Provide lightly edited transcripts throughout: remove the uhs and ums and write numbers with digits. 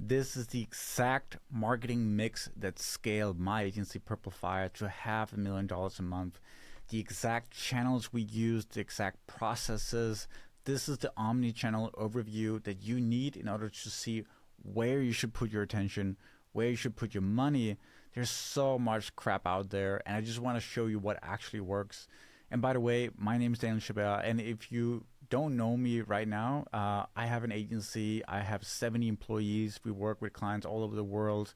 This is the exact marketing mix that scaled my agency Purple Fire to $500,000 a month. The exact channels we use, the exact processes. This is the omni-channel overview that you need in order to see where you should put your attention, where you should put your money. There's so much crap out there, and I just want to show you what actually works. And by the way, my name is Daniel Chabert, and if you don't know me right now, I have an agency. I have 70 employees. We work with clients all over the world,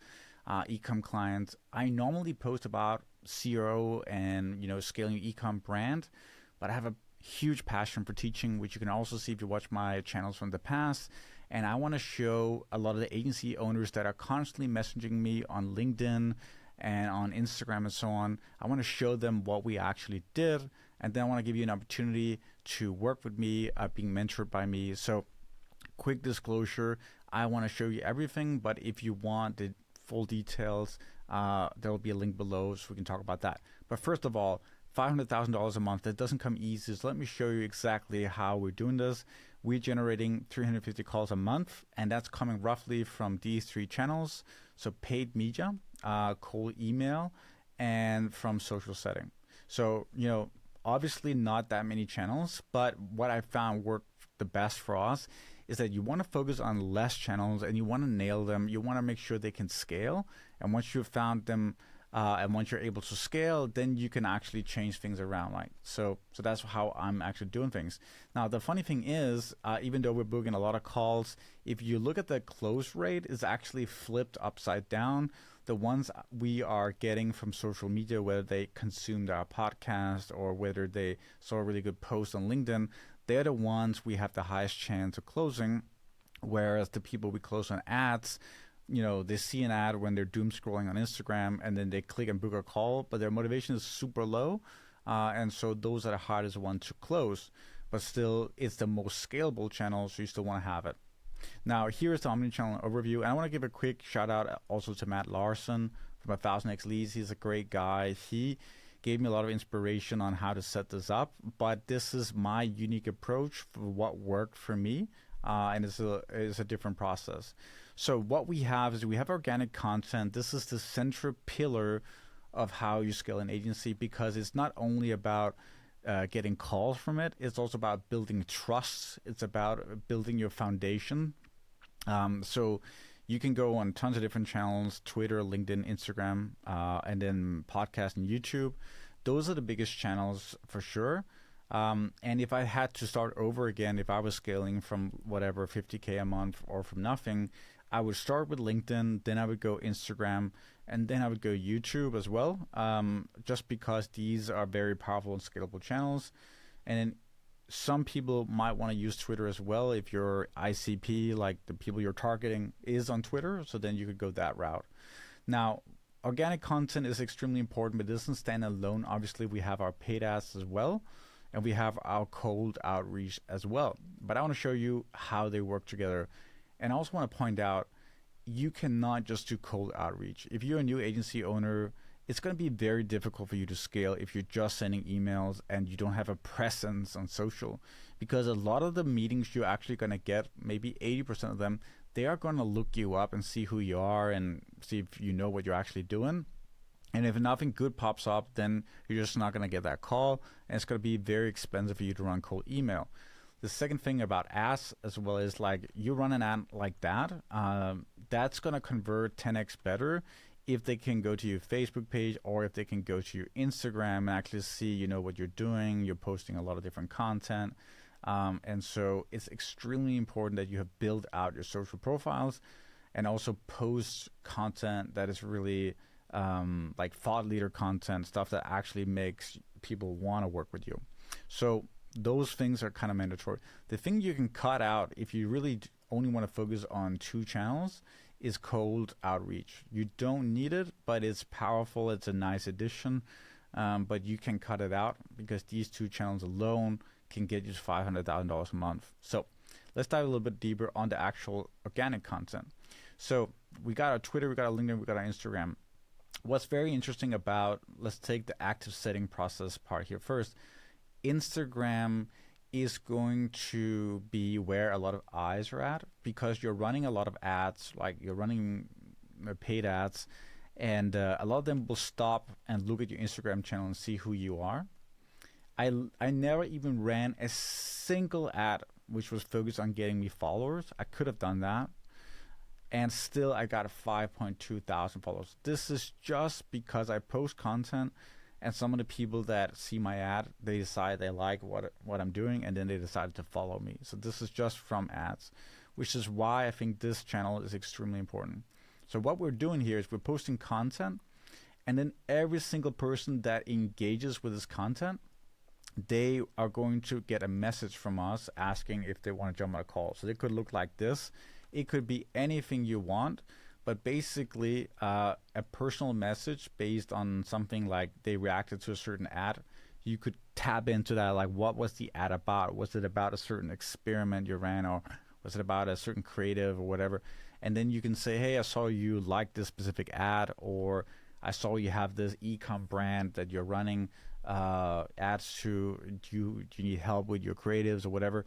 e-com clients. I normally post about CRO and scaling your e-com brand, but I have a huge passion for teaching, which you can also see if you watch my channels from the past. And I want to show a lot of the agency owners that are constantly messaging me on LinkedIn and on Instagram and so on. I want to show them what we actually did, and then I want to give you an opportunity to work with me, being mentored by me. So quick disclosure, I want to show you everything, but if you want the full details, there will be a link below so we can talk about that. But first of all, $500,000 a month, that doesn't come easy. So let me show you exactly how we're doing this. We're generating 350 calls a month, and that's coming roughly from these three channels. So paid media, cold email, and from social setting. So, obviously not that many channels, but what I found worked the best for us is that you want to focus on less channels and you want to nail them. You want to make sure they can scale. And once you've found them, and once you're able to scale, then you can actually change things around, right? So that's how I'm actually doing things. Now, the funny thing is, even though we're booking a lot of calls, if you look at the close rate, it's actually flipped upside down. The ones we are getting from social media, whether they consumed our podcast or whether they saw a really good post on LinkedIn, they're the ones we have the highest chance of closing, whereas the people we close on ads, they see an ad when they're doom scrolling on Instagram and then they click and book a call, but their motivation is super low. And so those are the hardest ones to close, but still it's the most scalable channel. So you still want to have it. Now, here's the omnichannel overview. And I want to give a quick shout out also to Matt Larson from 1000X Leads. He's a great guy. He gave me a lot of inspiration on how to set this up, but this is my unique approach for what worked for me. And it's a different process. So what we have is we have organic content. This is the central pillar of how you scale an agency, because it's not only about getting calls from it. It's also about building trust. It's about building your foundation. So you can go on tons of different channels: Twitter, LinkedIn, Instagram, and then podcast and YouTube. Those are the biggest channels for sure. And if I had to start over again, if I was scaling from whatever 50K a month or from nothing, I would start with LinkedIn, then I would go Instagram, and then I would go YouTube as well, just because these are very powerful and scalable channels. And then some people might want to use Twitter as well. If your ICP, like the people you're targeting, is on Twitter, so then you could go that route. Now, organic content is extremely important, but it doesn't stand alone. Obviously, we have our paid ads as well, and we have our cold outreach as well. But I want to show you how they work together. And I also want to point out, you cannot just do cold outreach. If you're a new agency owner, it's going to be very difficult for you to scale if you're just sending emails and you don't have a presence on social. Because a lot of the meetings you're actually going to get, maybe 80% of them, they are going to look you up and see who you are and see if you know what you're actually doing. And if nothing good pops up, then you're just not going to get that call. And it's going to be very expensive for you to run cold email. The second thing about ads as well is, like, you run an ad like that, that's going to convert 10x better if they can go to your Facebook page or if they can go to your Instagram and actually see, what you're doing. You're posting a lot of different content. And so it's extremely important that you have built out your social profiles and also post content that is really like thought leader content, stuff that actually makes people want to work with you. So those things are kind of mandatory. The thing you can cut out if you really only want to focus on two channels is cold outreach. You don't need it, but it's powerful. It's a nice addition, but you can cut it out because these two channels alone can get you to $500,000 a month. So let's dive a little bit deeper on the actual organic content. So we got our Twitter, we got our LinkedIn, we got our Instagram. What's very interesting about, let's take the active setting process part here first. Instagram is going to be where a lot of eyes are at, because you're running a lot of ads, like you're running paid ads, and a lot of them will stop and look at your Instagram channel and see who you are. I never even ran a single ad which was focused on getting me followers. I could have done that, and still I got 5.2 thousand followers. This is just because I post content, and some of the people that see my ad, they decide they like what I'm doing, and then they decided to follow me. So this is just from ads, which is why I think this channel is extremely important. So what we're doing here is we're posting content, and then every single person that engages with this content, they are going to get a message from us asking if they want to jump on a call. So it could look like this. It could be anything you want, but basically a personal message based on something like they reacted to a certain ad. You could tap into that, like what was the ad about? Was it about a certain experiment you ran, or was it about a certain creative or whatever? And then you can say, hey, I saw you like this specific ad, or I saw you have this e-com brand that you're running ads to. Do you need help with your creatives or whatever?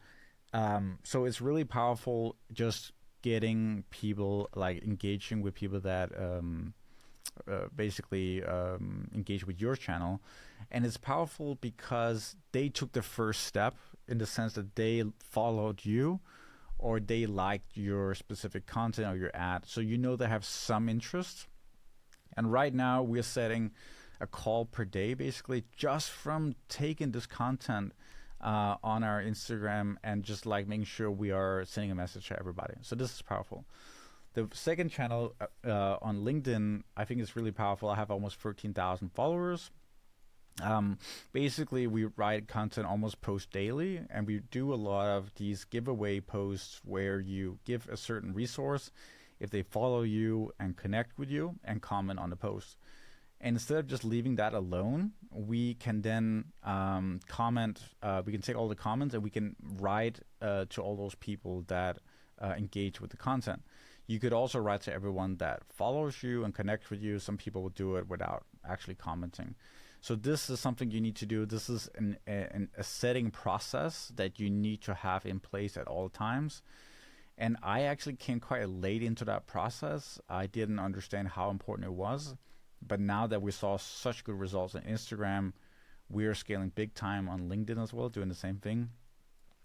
So it's really powerful just getting people, like engaging with people that basically engage with your channel. And it's powerful because they took the first step, in the sense that they followed you or they liked your specific content or your ad. So you know they have some interest. And right now we're setting a call per day, basically, just from taking this content on our Instagram and just like making sure we are sending a message to everybody. So this is powerful. The second channel on LinkedIn, I think is really powerful. I have almost 13,000 followers. Basically, we write content almost post daily, and we do a lot of these giveaway posts where you give a certain resource if they follow you and connect with you and comment on the post. And instead of just leaving that alone, we can then comment. We can take all the comments and we can write to all those people that engage with the content. You could also write to everyone that follows you and connects with you. Some people will do it without actually commenting. So this is something you need to do. This is a setting process that you need to have in place at all times. And I actually came quite late into that process. I didn't understand how important it was. But now that we saw such good results on Instagram, we are scaling big time on LinkedIn as well, doing the same thing.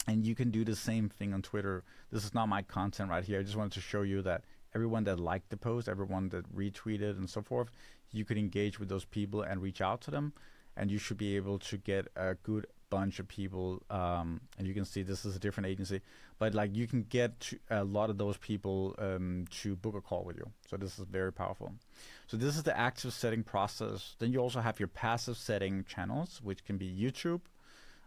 And you can do the same thing on Twitter. This is not my content right here. I just wanted to show you that everyone that liked the post, everyone that retweeted and so forth, you could engage with those people and reach out to them. And you should be able to get a good bunch of people. And you can see this is a different agency. But like you can get a lot of those people to book a call with you. So this is very powerful. So this is the active setting process. Then you also have your passive setting channels, which can be YouTube.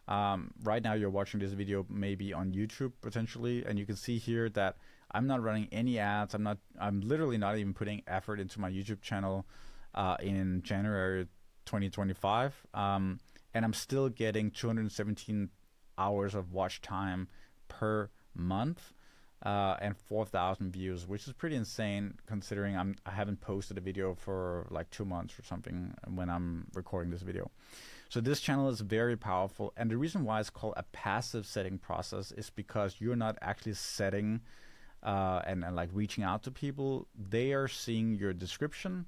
Right now you're watching this video maybe on YouTube potentially, and you can see here that I'm not running any ads. I'm literally not even putting effort into my YouTube channel in January 2025. And I'm still getting 217 hours of watch time per month and 4,000 views, which is pretty insane considering I haven't posted a video for like 2 months or something when I'm recording this video. So this channel is very powerful, and the reason why it's called a passive setting process is because you're not actually setting and like reaching out to people. They are seeing your description,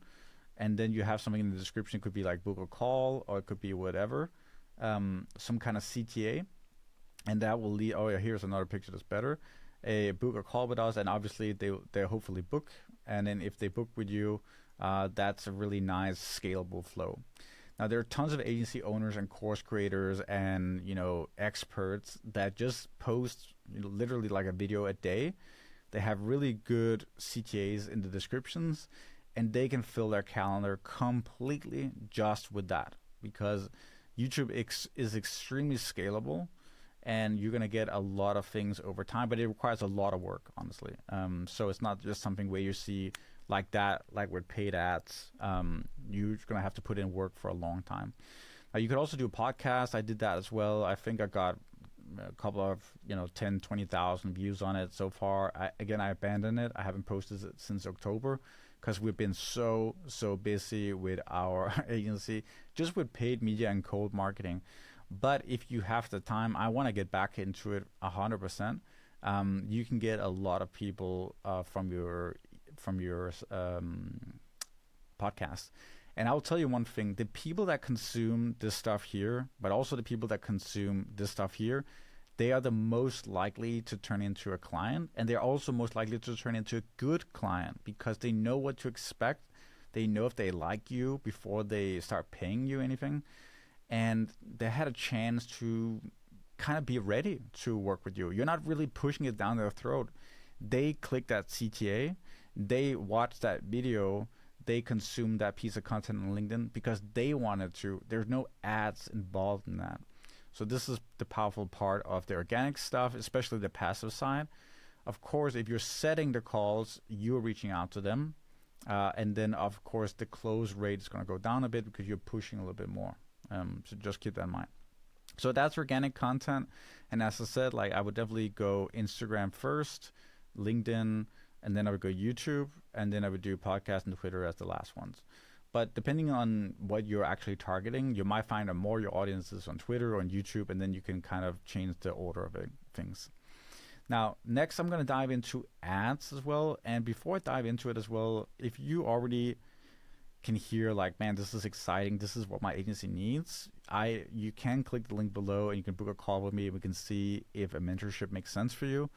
and then you have something in the description. It could be like book a call, or it could be whatever, some kind of CTA, and that will lead. Oh yeah, here's another picture that's better. A book a call with us, and obviously they hopefully book, and then if they book with you, that's a really nice scalable flow. Now there are tons of agency owners and course creators and experts that just post literally like a video a day. They have really good CTAs in the descriptions, and they can fill their calendar completely just with that, because YouTube is extremely scalable, and you're going to get a lot of things over time, but it requires a lot of work, honestly. So it's not just something where you see like that, like with paid ads. You're going to have to put in work for a long time. You could also do a podcast. I did that as well. I think I got a couple of 10, 20,000 views on it so far. I abandoned it. I haven't posted it since October because we've been so busy with our agency, just with paid media and cold marketing. But if you have the time, I want to get back into it 100%. You can get a lot of people from your podcast. And I'll tell you one thing: the people that consume this stuff here, but also the people that consume this stuff here, they are the most likely to turn into a client, and they're also most likely to turn into a good client because they know what to expect. They know if they like you before they start paying you anything, and they had a chance to kind of be ready to work with you. You're not really pushing it down their throat. They click that CTA, they watch that video, they consume that piece of content on LinkedIn because they wanted to. There's no ads involved in that. So this is the powerful part of the organic stuff, especially the passive side. Of course, if you're setting the calls, you're reaching out to them. And then, of course, the close rate is going to go down a bit because you're pushing a little bit more. So just keep that in mind. So that's organic content. And as I said, like I would definitely go Instagram first, LinkedIn, and then I would go YouTube, and then I would do podcast and Twitter as the last ones. But depending on what you're actually targeting, you might find that more your audience is on Twitter or on YouTube, and then you can kind of change the order of things. Now, next I'm going to dive into ads as well. And before I dive into it as well, if you already can hear like, man, this is exciting, this is what my agency needs, you can click the link below and you can book a call with me and we can see if a mentorship makes sense for you.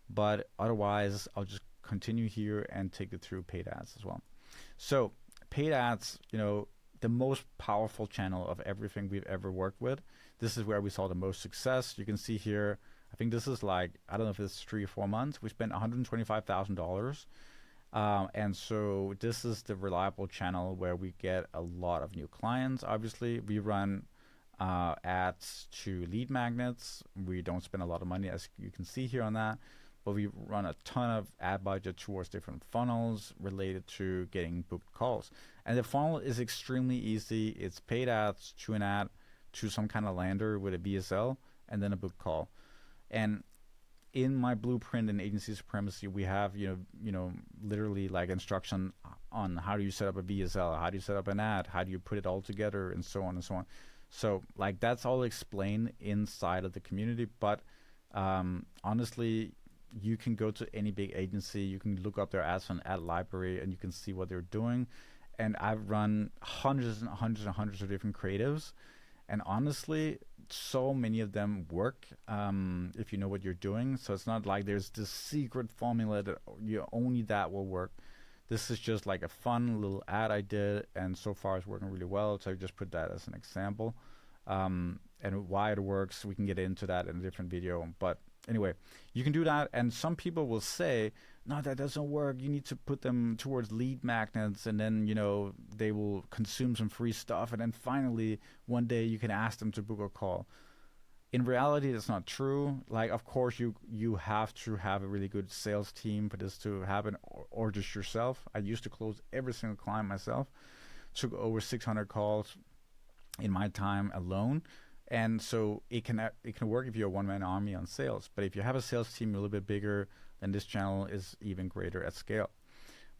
But otherwise, I'll just continue here and take you through paid ads as well. So paid ads, the most powerful channel of everything we've ever worked with. This is where we saw the most success. You can see here, I think this is like, I don't know if it's 3 or 4 months. We spent $125,000. And so this is the reliable channel where we get a lot of new clients. Obviously, we run ads to lead magnets. We don't spend a lot of money, as you can see here on that. But we run a ton of ad budget towards different funnels related to getting booked calls. And the funnel is extremely easy. It's paid ads to an ad to some kind of lander with a VSL and then a booked call. And in my blueprint in agency supremacy, we have, literally like instruction on how do you set up a VSL, how do you set up an ad, how do you put it all together, and so on and so on. So like that's all explained inside of the community. But honestly, you can go to any big agency, you can look up their ads on Ad Library, and you can see what they're doing. And I've run hundreds and hundreds and hundreds of different creatives. And honestly, so many of them work if you know what you're doing. So it's not like there's this secret formula that only that will work. This is just like a fun little ad I did, and so far it's working really well. So I just put that as an example. And why it works, we can get into that in a different video. But anyway, you can do that. And some people will say, no, that doesn't work. You need to put them towards lead magnets, and then, they will consume some free stuff. And then finally, one day you can ask them to book a call. In reality, that's not true. Like, of course, you have to have a really good sales team for this to happen, or just yourself. I used to close every single client myself. Took over 600 calls in my time alone. And so it can work if you're a one-man army on sales. But if you have a sales team a little bit bigger, then this channel is even greater at scale.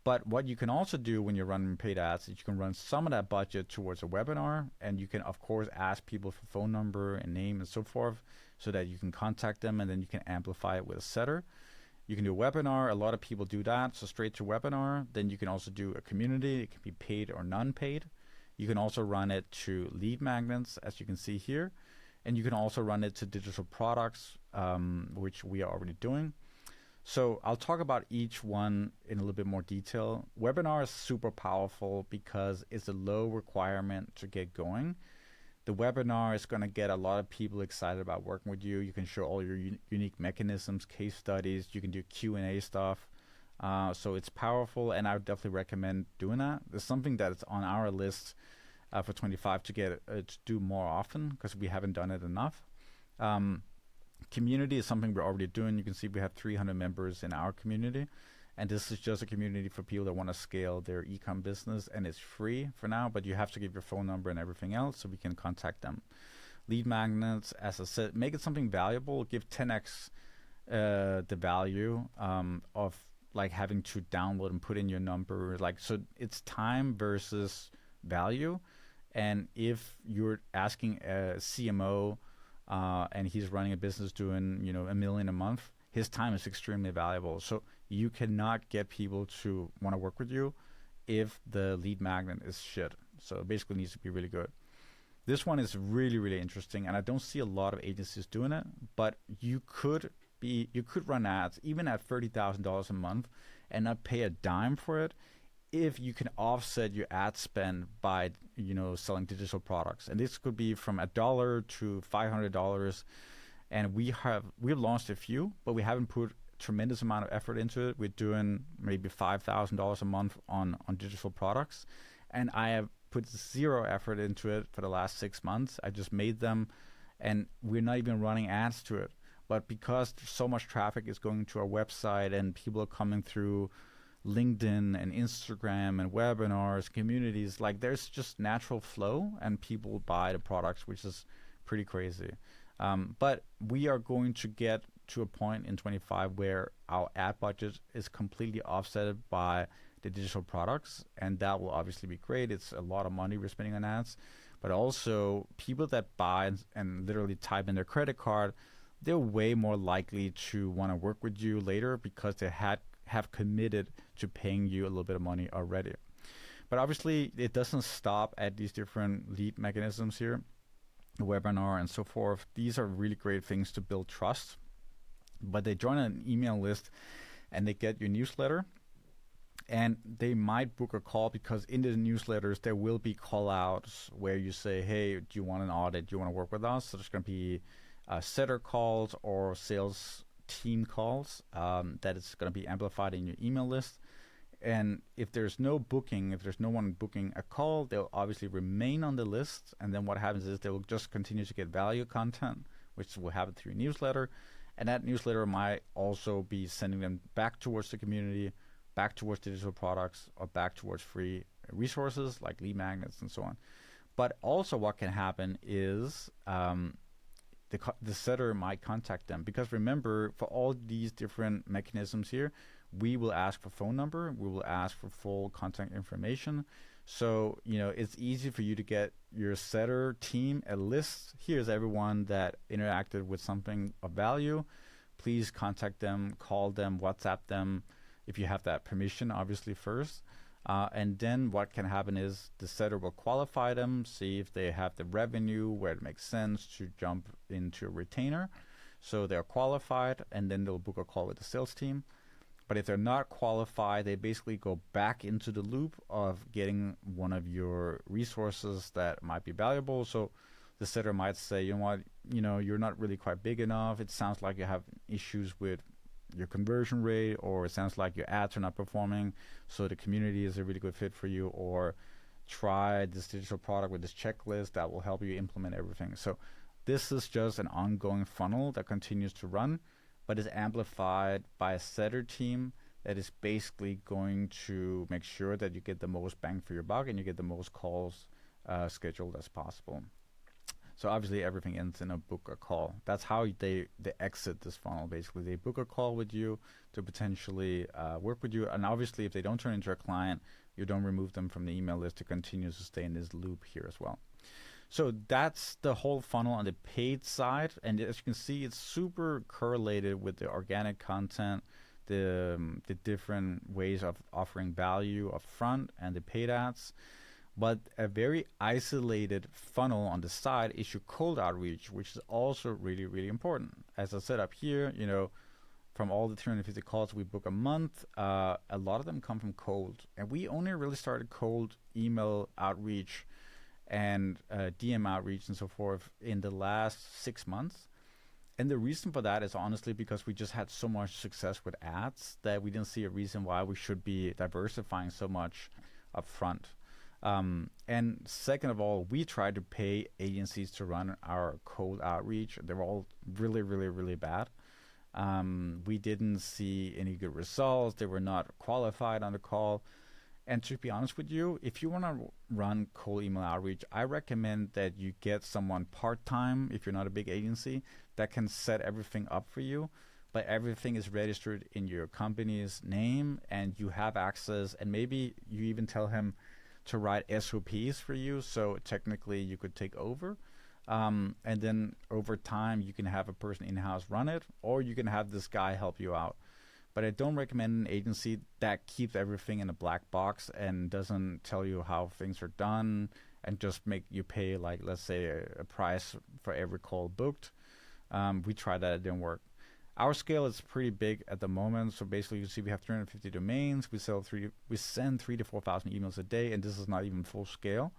But what you can also do when you're running paid ads is you can run some of that budget towards a webinar, and you can, of course, ask people for phone number and name and so forth so that you can contact them, and then you can amplify it with a setter. You can do a webinar. A lot of people do that, so straight to webinar. Then you can also do a community. It can be paid or non-paid. You can also run it to lead magnets, as you can see here. And you can also run it to digital products, which we are already doing. So I'll talk about each one in a little bit more detail. Webinar is super powerful because it's a low requirement to get going. The webinar is going to get a lot of people excited about working with you. You can show all your unique mechanisms, case studies. You can do Q&A stuff. So it's powerful, and I would definitely recommend doing that. There's something that's on our list for 25 to get to do more often because we haven't done it enough. Community is something we're already doing. You can see we have 300 members in our community, and this is just a community for people that want to scale their e-com business, and it's free for now, but you have to give your phone number and everything else so we can contact them. Lead magnets, as I said, make it something valuable. Give 10x the value of like having to download and put in your number. Like, so it's time versus value. And if you're asking a CMO and he's running a business doing, $1 million a month, his time is extremely valuable. So you cannot get people to want to work with you if the lead magnet is shit. So it basically needs to be really good. This one is really, really interesting, and I don't see a lot of agencies doing it, but you could run ads even at $30,000 a month and not pay a dime for it if you can offset your ad spend by selling digital products. And this could be from $1 to $500. And we've launched a few, but we haven't put tremendous amount of effort into it. We're doing maybe $5,000 a month on digital products, and I have put zero effort into it for the last 6 months. I just made them, and we're not even running ads to it. But because so much traffic is going to our website and people are coming through LinkedIn and Instagram and webinars, communities, like there's just natural flow and people buy the products, which is pretty crazy. But we are going to get to a point in 25 where our ad budget is completely offset by the digital products, and that will obviously be great. It's a lot of money we're spending on ads, but also people that buy and literally type in their credit card, they're way more likely to want to work with you later because they have committed to paying you a little bit of money already. But obviously, it doesn't stop at these different lead mechanisms here, the webinar and so forth. These are really great things to build trust. But they join an email list and they get your newsletter, and they might book a call because in the newsletters there will be call outs where you say, hey, do you want an audit? Do you want to work with us? So there's going to be setter calls or sales team calls that is going to be amplified in your email list. And if there's no booking, if there's no one booking a call, they'll obviously remain on the list. And then what happens is they will just continue to get value content, which will happen through your newsletter. And that newsletter might also be sending them back towards the community, back towards digital products, or back towards free resources like lead magnets and so on. But also what can happen is the setter might contact them, because remember, for all these different mechanisms here, we will ask for phone number, we will ask for full contact information. So, it's easy for you to get your setter team a list. Here's everyone that interacted with something of value. Please contact them, call them, WhatsApp them, if you have that permission, obviously, first. And then what can happen is the setter will qualify them, see if they have the revenue where it makes sense to jump into a retainer. So they're qualified, and then they'll book a call with the sales team. But if they're not qualified, they basically go back into the loop of getting one of your resources that might be valuable. So the setter might say, you know what, you're not really quite big enough. It sounds like you have issues with your conversion rate, or it sounds like your ads are not performing, so the community is a really good fit for you, or try this digital product with this checklist that will help you implement everything. So this is just an ongoing funnel that continues to run, but is amplified by a setter team that is basically going to make sure that you get the most bang for your buck and you get the most calls scheduled as possible. So obviously everything ends in a book a call. That's how they exit this funnel. Basically, they book a call with you to potentially work with you. And obviously, if they don't turn into a client, you don't remove them from the email list to continue to stay in this loop here as well. So that's the whole funnel on the paid side. And as you can see, it's super correlated with the organic content, the different ways of offering value up front, and the paid ads. But a very isolated funnel on the side is your cold outreach, which is also really, really important. As I said up here, from all the 350 calls we book a month, a lot of them come from cold. And we only really started cold email outreach and DM outreach and so forth in the last 6 months. And the reason for that is honestly because we just had so much success with ads that we didn't see a reason why we should be diversifying so much up front. And second of all, we tried to pay agencies to run our cold outreach. They were all really, really, really bad. We didn't see any good results. They were not qualified on the call. And to be honest with you, if you want to run cold email outreach, I recommend that you get someone part-time, if you're not a big agency, that can set everything up for you. But everything is registered in your company's name and you have access. And maybe you even tell him, to write SOPs for you. So technically, you could take over. And then over time, you can have a person in-house run it, or you can have this guy help you out. But I don't recommend an agency that keeps everything in a black box and doesn't tell you how things are done and just make you pay, like, let's say, a price for every call booked. We tried that, it didn't work. Our scale is pretty big at the moment. So basically, you see we have 350 domains. We send 3 to 4,000 emails a day, and this is not even full scale.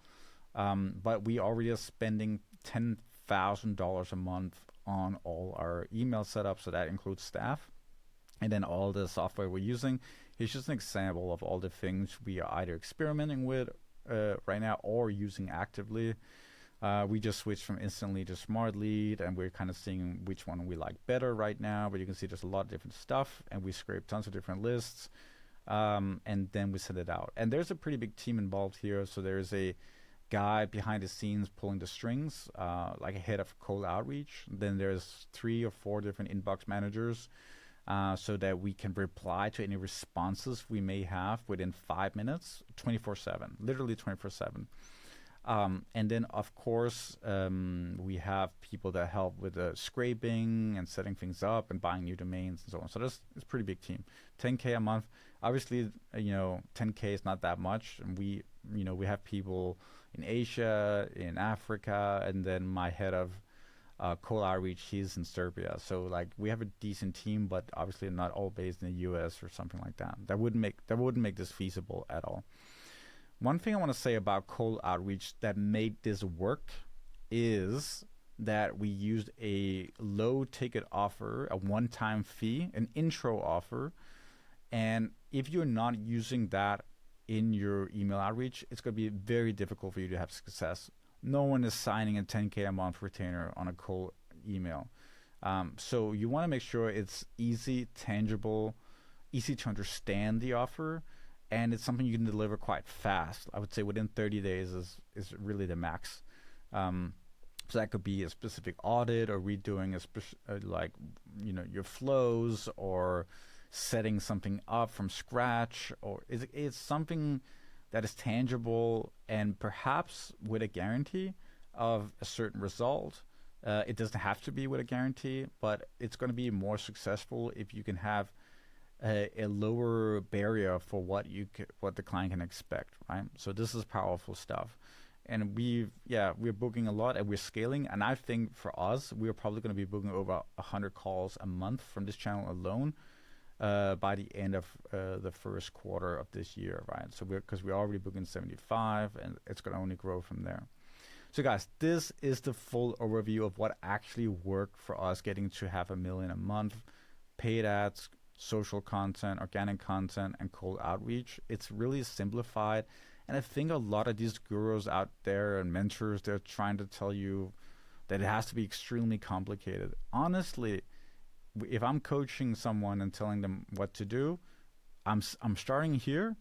But we already are spending $10,000 a month on all our email setup. So that includes staff. And then all the software we're using. Here's just an example of all the things we are either experimenting with right now or using actively. We just switched from Instantly to Smart Lead, and we're kind of seeing which one we like better right now. But you can see there's a lot of different stuff, and we scrape tons of different lists, and then we send it out. And there's a pretty big team involved here. So there's a guy behind the scenes pulling the strings, like a head of cold outreach. Then there's 3 or 4 different inbox managers, so that we can reply to any responses we may have within 5 minutes, 24/7, literally 24/7. And then, of course, we have people that help with the scraping and setting things up and buying new domains and so on. So it's a pretty big team. 10K a month. Obviously, 10K is not that much. And we have people in Asia, in Africa, and then my head of cold outreach, he's in Serbia. So like we have a decent team, but obviously not all based in the US or something like that. That wouldn't make this feasible at all. One thing I want to say about cold outreach that made this work is that we used a low ticket offer, a one-time fee, an intro offer. And if you're not using that in your email outreach, it's going to be very difficult for you to have success. No one is signing a 10K a month retainer on a cold email. So you want to make sure it's easy, tangible, easy to understand the offer, and it's something you can deliver quite fast. I would say within 30 days is really the max. So that could be a specific audit or redoing your flows or setting something up from scratch, or it's something that is tangible and perhaps with a guarantee of a certain result. It doesn't have to be with a guarantee, but it's going to be more successful if you can have a lower barrier for what the client can expect, right? So this is powerful stuff. And we're booking a lot and we're scaling. And I think for us, we're probably going to be booking over 100 calls a month from this channel alone by the end of the first quarter of this year, right? So because we're already booking 75, and it's going to only grow from there. So guys, this is the full overview of what actually worked for us getting to $500,000 a month. Paid ads, social content, organic content, and cold outreach. It's really simplified. And I think a lot of these gurus out there and mentors, they're trying to tell you that it has to be extremely complicated. Honestly, if I'm coaching someone and telling them what to do, I'm starting here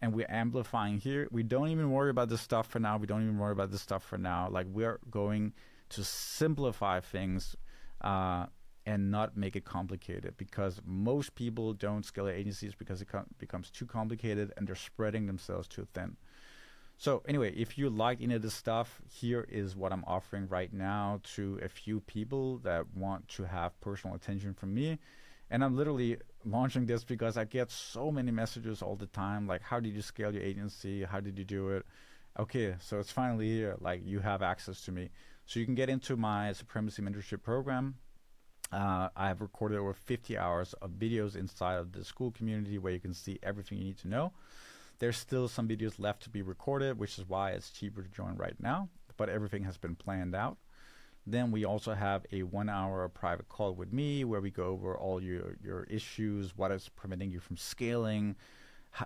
and we're amplifying here. We don't even worry about this stuff for now. Like, we're going to simplify things and not make it complicated, because most people don't scale their agencies because it becomes too complicated and they're spreading themselves too thin. So anyway, if you like any of this stuff, here is what I'm offering right now to a few people that want to have personal attention from me. And I'm literally launching this because I get so many messages all the time, like, how did you scale your agency? How did you do it? Okay, so it's finally here. Like, you have access to me. So you can get into my Supremacy Mentorship program. I have recorded over 50 hours of videos inside of the school community where you can see everything you need to know. There's still some videos left to be recorded, which is why it's cheaper to join right now, but everything has been planned out. Then we also have a 1-hour private call with me where we go over all your issues, what is preventing you from scaling,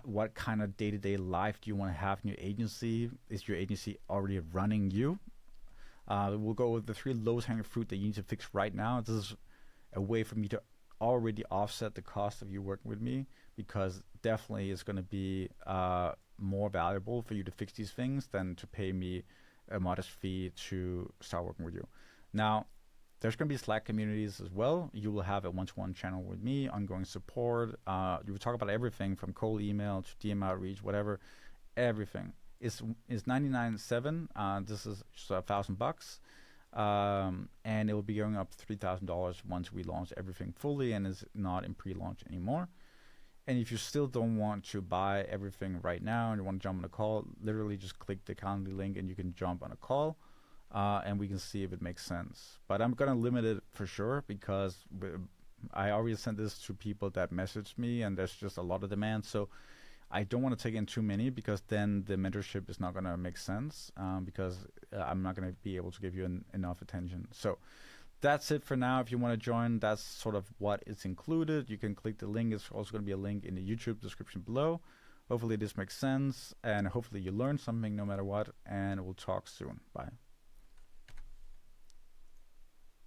what kind of day-to-day life do you want to have in your agency? Is your agency already running you? We'll go with the 3 lowest hanging fruit that you need to fix right now. This is a way for me to already offset the cost of you working with me, because definitely it's going to be more valuable for you to fix these things than to pay me a modest fee to start working with you. Now, there's going to be Slack communities as well. You will have a one-to-one channel with me, ongoing support. You will talk about everything from cold email to DM outreach, whatever, everything. is 99.7. This is just $1,000. And it will be going up $3,000 once we launch everything fully and is not in pre-launch anymore. And if you still don't want to buy everything right now and you want to jump on a call, literally just click the Calendly link and you can jump on a call, and we can see if it makes sense. But I'm gonna limit it for sure because I already sent this to people that messaged me, and there's just a lot of demand. So I don't want to take in too many because then the mentorship is not going to make sense, because I'm not going to be able to give you enough attention. So that's it for now. If you want to join, that's sort of what is included. You can click the link. It's also going to be a link in the YouTube description below. Hopefully this makes sense, and hopefully you learned something no matter what, and we'll talk soon. Bye.